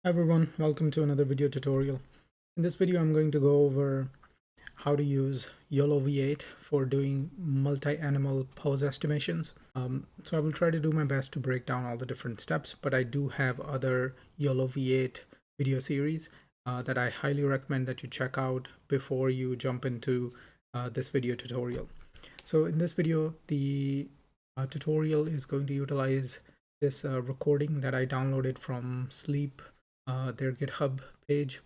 Hi everyone, welcome to another video tutorial. In this video, I'm going to go over how to use YOLOv8 for doing multi-animal pose estimations. So I will try to do my best to break down all the different steps, but I do have other YOLOv8 video series that I highly recommend that you check out before you jump into this video tutorial. So in this video, the tutorial is going to utilize this recording that I downloaded from Sleap, their GitHub page.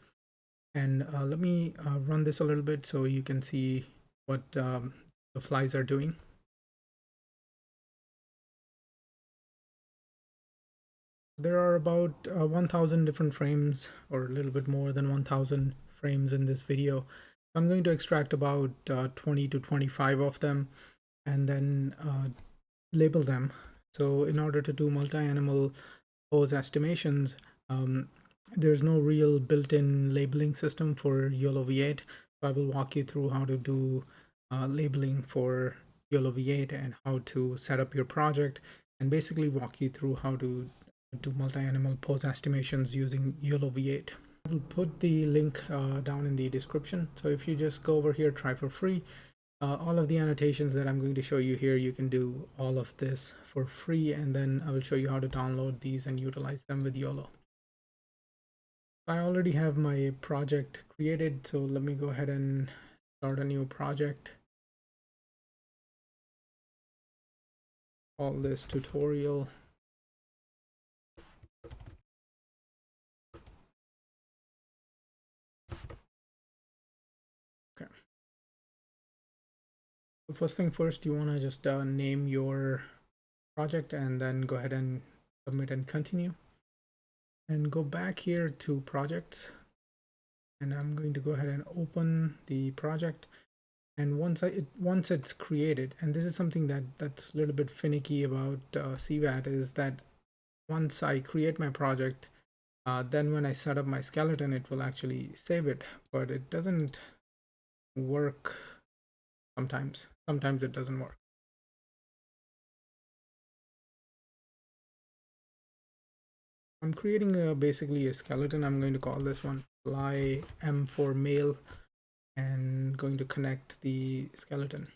And let me run this a little bit so you can see what the flies are doing. There are about 1,000 different frames, or a little bit more than 1,000 frames in this video. I'm going to extract about 20 to 25 of them and then label them. So in order to do multi-animal pose estimations, there's no real built-in labeling system for YOLOv8. So I will walk you through how to do labeling for YOLOv8 and how to set up your project, and basically walk you through how to do multi-animal pose estimations using YOLOv8. I will put the link down in the description. So if you just go over here, try for free. All of the annotations that I'm going to show you here, you can do all of this for free, and then I will show you how to download these and utilize them with YOLO. I already have my project created, so let me go ahead and start a new project. Call this tutorial. Okay. So first thing first, you want to just name your project and then go ahead and submit and continue. And go back here to projects, and I'm going to go ahead and open the project. And once it's created, and this is something that's a little bit finicky about CVAT, is that once I create my project, then when I set up my skeleton, it will actually save it, but it doesn't work sometimes. Sometimes it doesn't work. I'm creating basically a skeleton. I'm going to call this one fly M for male, and going to connect the skeleton.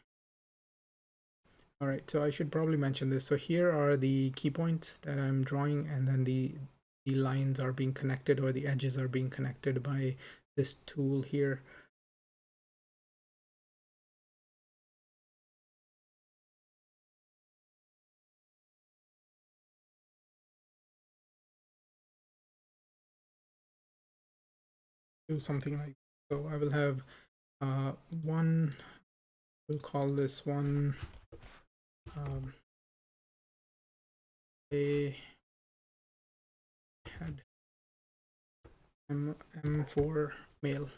All right, so I should probably mention this. So here are the key points that I'm drawing, and then the lines are being connected, or the edges are being connected by this tool here. Do something like, so I will have one, we'll call this one a head, M for male.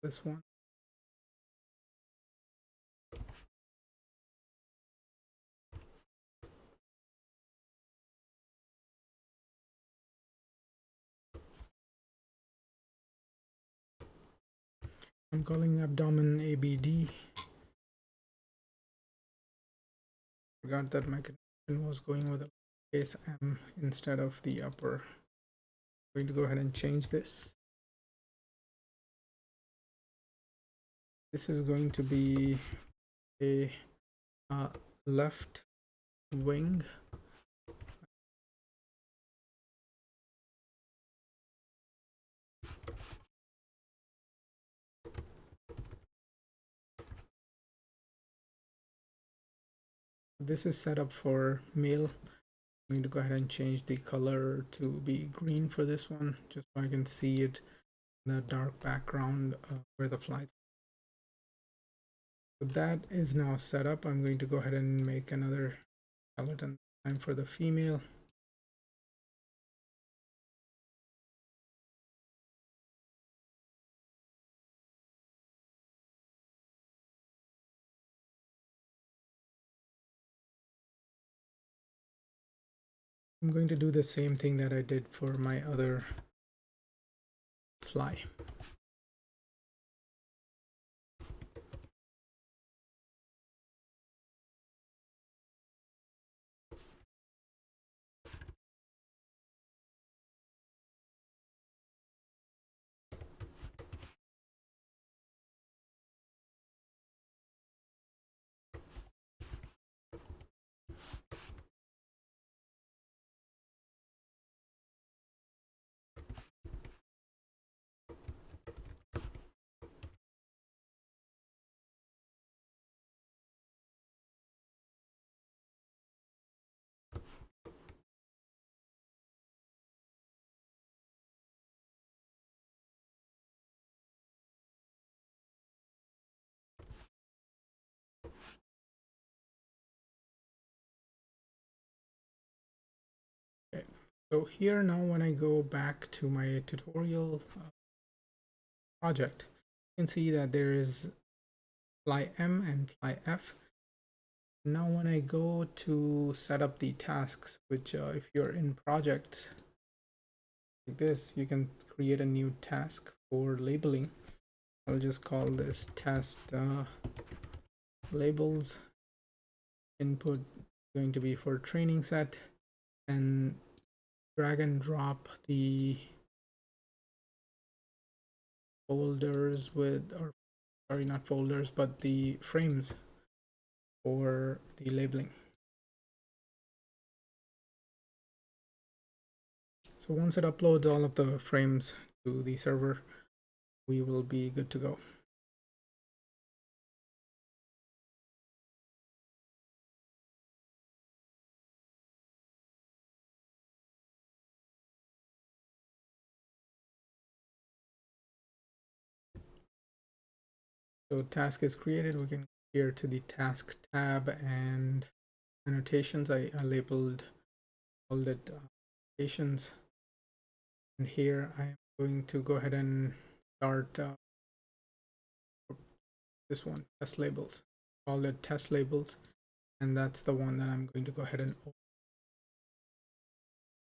This one. I'm calling abdomen ABD. Forgot that my connection was going with a case M instead of the upper. I'm going to go ahead and change this. This is going to be a left wing. This is set up for male. I'm going to go ahead and change the color to be green for this one, just so I can see it in the dark background where the flies. So that is now set up. I'm going to go ahead and make another skeleton time for the female. I'm going to do the same thing that I did for my other fly. So here now, when I go back to my tutorial project, you can see that there is fly M and fly F. Now when I go to set up the tasks, which if you're in projects like this, you can create a new task for labeling. I'll just call this test labels. Input going to be for training set, and drag and drop the folders with, or sorry, not folders, but the frames for the labeling. So once it uploads all of the frames to the server, we will be good to go. So task is created. We can go here to the task tab and annotations. I labeled all the annotations, and here I am going to go ahead and start this one, test labels. Call it test labels, and that's the one that I'm going to go ahead and open.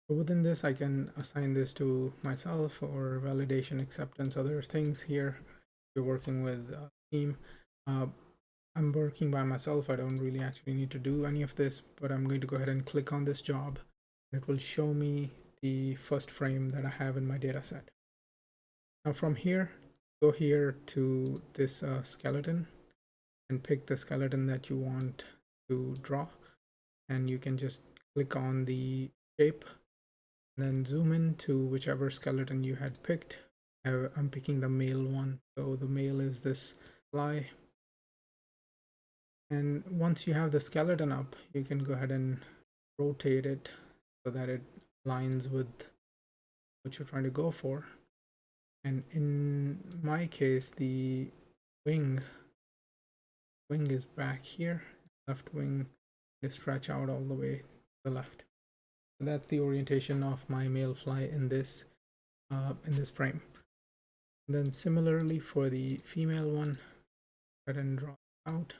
So within this, I can assign this to myself or validation, acceptance, other things here. You're working with a team. I'm working by myself. I don't really actually need to do any of this, but I'm going to go ahead and click on this job. It will show me the first frame that I have in my data set. Now from here, go here to this skeleton and pick the skeleton that you want to draw. And you can just click on the shape and then zoom in to whichever skeleton you had picked. I'm picking the male one. So the male is this fly. And once you have the skeleton up, you can go ahead and rotate it so that it aligns with what you're trying to go for. And in my case, the wing is back here. Left wing is stretch out all the way to the left. So that's the orientation of my male fly in this frame. And then similarly for the female one, go ahead and draw it out.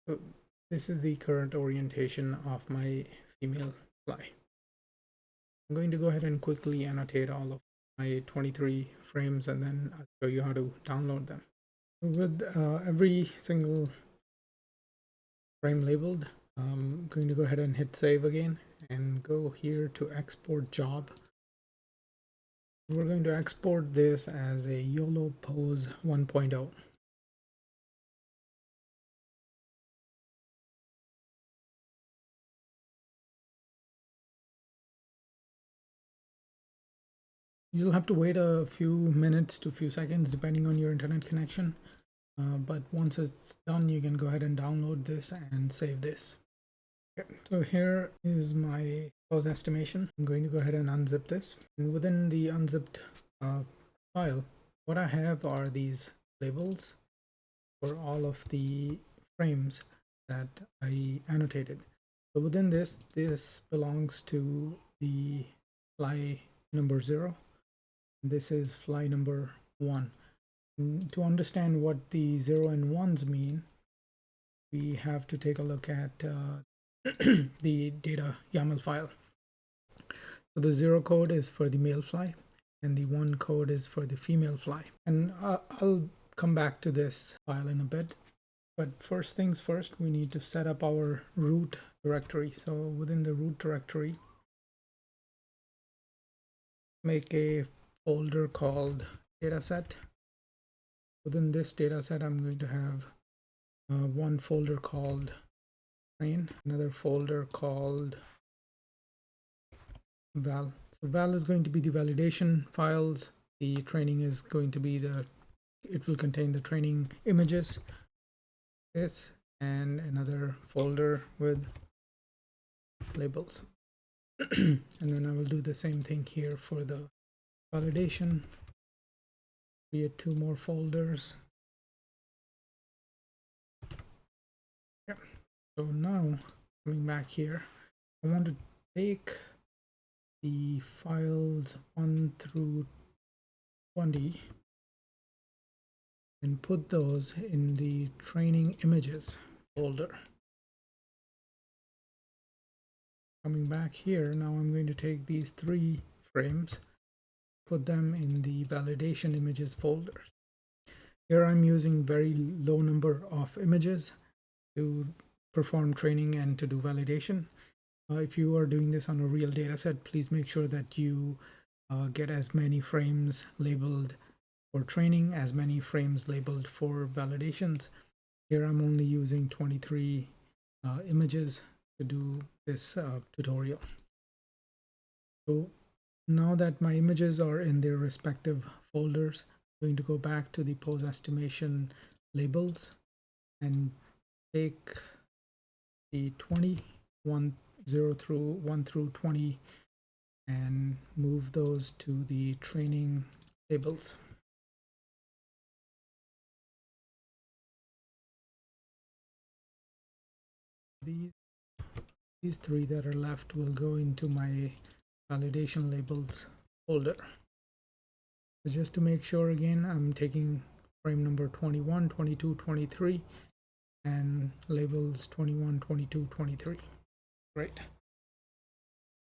So this is the current orientation of my female fly. I'm going to go ahead and quickly annotate all of my 23 frames, and then I'll show you how to download them. With every single frame labeled, I'm going to go ahead and hit save again and go here to export job. We're going to export this as a YOLO pose 1.0. You'll have to wait a few minutes to a few seconds depending on your internet connection. But once it's done, you can go ahead and download this and save this. Okay, so here is my pose estimation. I'm going to go ahead and unzip this. And within the unzipped file, what I have are these labels for all of the frames that I annotated. So within this belongs to the fly number 0. This is fly number 1. And to understand what the 0 and 1s mean, we have to take a look at the data YAML file. So the 0 code is for the male fly and the 1 code is for the female fly. And I'll come back to this file in a bit. But first things first, we need to set up our root directory. So within the root directory, make a folder called dataset. Within this dataset, I'm going to have one folder called train, another folder called val. So val is going to be the validation files. The training is going to be the it will contain the training images, this, and another folder with labels. And then I will do the same thing here for the validation. Create 2 more folders. Yeah. So now coming back here, I want to take the files 1 through 20 and put those in the training images folder. Coming back here, now I'm going to take these 3 frames, put them in the validation images folder. Here I'm using very low number of images to perform training and to do validation. If you are doing this on a real data set, please make sure that you get as many frames labeled for training, as many frames labeled for validations. Here I'm only using 23 images to do this tutorial. So now that my images are in their respective folders, I'm going to go back to the pose estimation labels and take the 1 through 20 and move those to the training labels. These 3 that are left will go into my validation labels folder. So just to make sure, again, I'm taking frame number 21, 22, 23 and labels 21, 22, 23. Great.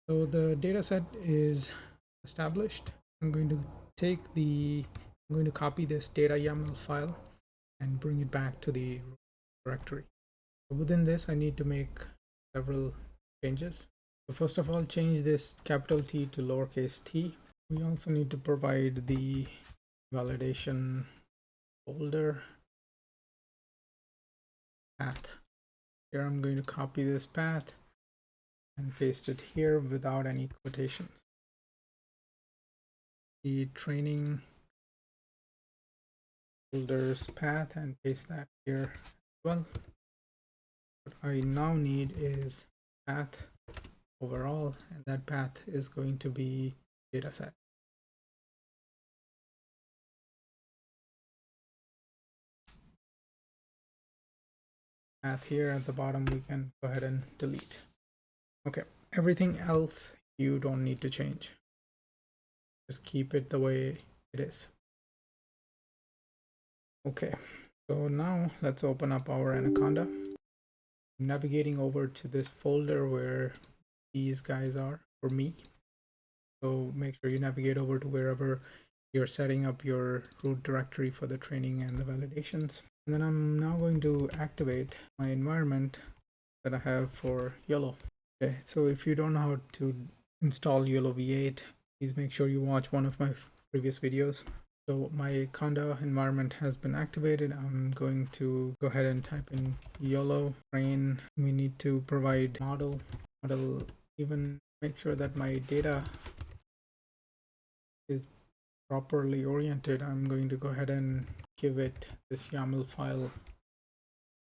So the data set is established. I'm going to copy this data YAML file and bring it back to the directory. Within this, I need to make several changes. So first of all, change this capital T to lowercase t. We also need to provide the validation folder path. Here I'm going to copy this path and paste it here without any quotations. The training folders path and paste that here as well. What I now need is path overall, and that path is going to be dataset. Path here at the bottom we can go ahead and delete. Okay, everything else you don't need to change. Just keep it the way it is. Okay, so now let's open up our Anaconda. I'm navigating over to this folder where these guys are for me. So make sure you navigate over to wherever you're setting up your root directory for the training and the validations. And then I'm now going to activate my environment that I have for Yolo. Okay, so if you don't know how to install YOLOv8, please make sure you watch one of my previous videos. So my Conda environment has been activated. I'm going to go ahead and type in Yolo train. We need to provide model, even make sure that my data is properly oriented. I'm going to go ahead and give it this YAML file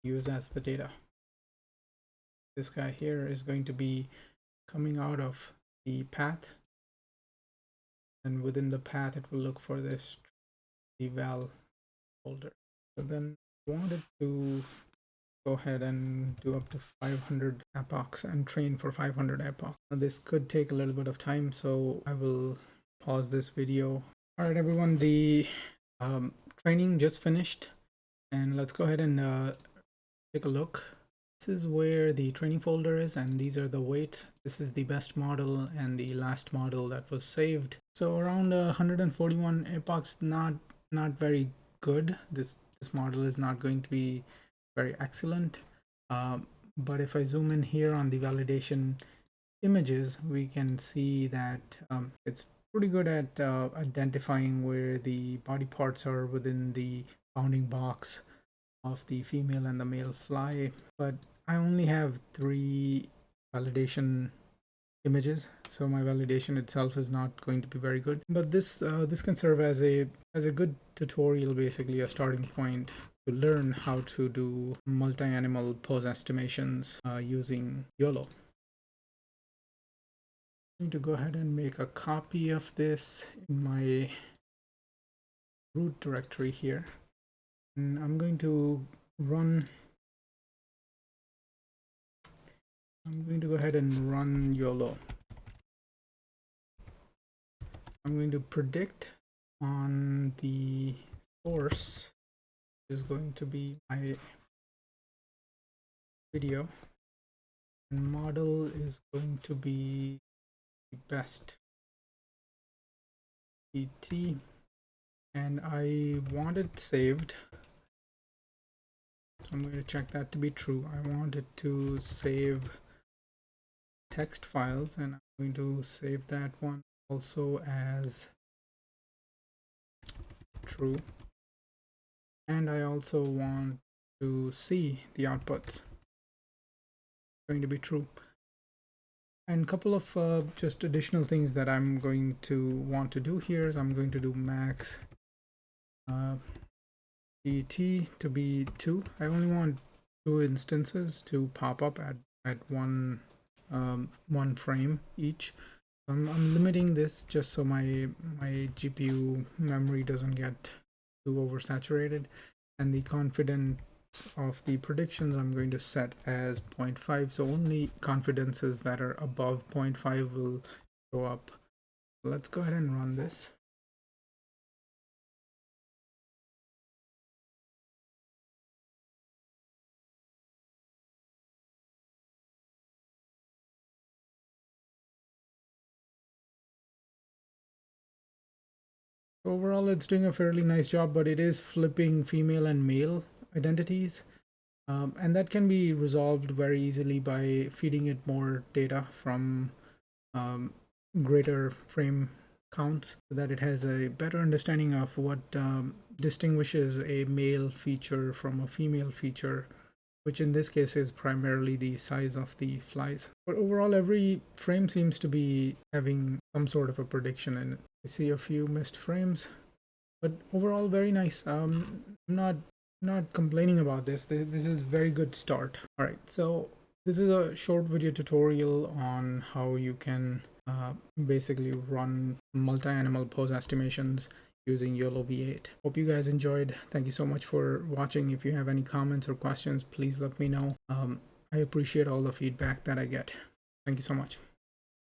use as the data. This guy here is going to be coming out of the path, and within the path it will look for this eval folder. So then I wanted to go ahead and do up to 500 epochs and train for 500 epochs. Now this could take a little bit of time, so I will pause this video. All right, everyone, the training just finished, and let's go ahead and take a look. This is where the training folder is, and these are the weights. This is the best model and the last model that was saved. So around 141 epochs, not very good. This model is not going to be very excellent. But if I zoom in here on the validation images, we can see that it's pretty good at identifying where the body parts are within the bounding box of the female and the male fly. But I only have 3 validation images, so my validation itself is not going to be very good. But this can serve as a good tutorial, basically a starting point to learn how to do multi-animal pose estimations using YOLO. I'm going to go ahead and make a copy of this in my root directory here, and I'm going to go ahead and run YOLO. I'm going to predict on the source, which is going to be my video, and model is going to be the best PT, and I want it saved. So I'm going to check that to be true. I want it to save text files, and I'm going to save that one also as true. And I also want to see the outputs going to be true. And a couple of just additional things that I'm going to want to do here is I'm going to do max PT to be 2. I only want 2 instances to pop up at one frame each. I'm limiting this just so my GPU memory doesn't get too oversaturated, and the confidence of the predictions I'm going to set as 0.5, so only confidences that are above 0.5 will show up. Let's go ahead and run this. Overall, it's doing a fairly nice job, but it is flipping female and male identities. And that can be resolved very easily by feeding it more data from greater frame counts, so that it has a better understanding of what distinguishes a male feature from a female feature, which in this case is primarily the size of the flies. But overall, every frame seems to be having some sort of a prediction in it. I see a few missed frames, but overall very nice. I'm not complaining about this. This is very good start. All right, so this is a short video tutorial on how you can basically run multi-animal pose estimations using YOLOv8. Hope you guys enjoyed. Thank you so much for watching. If you have any comments or questions, please let me know. I appreciate all the feedback that I get. Thank you so much.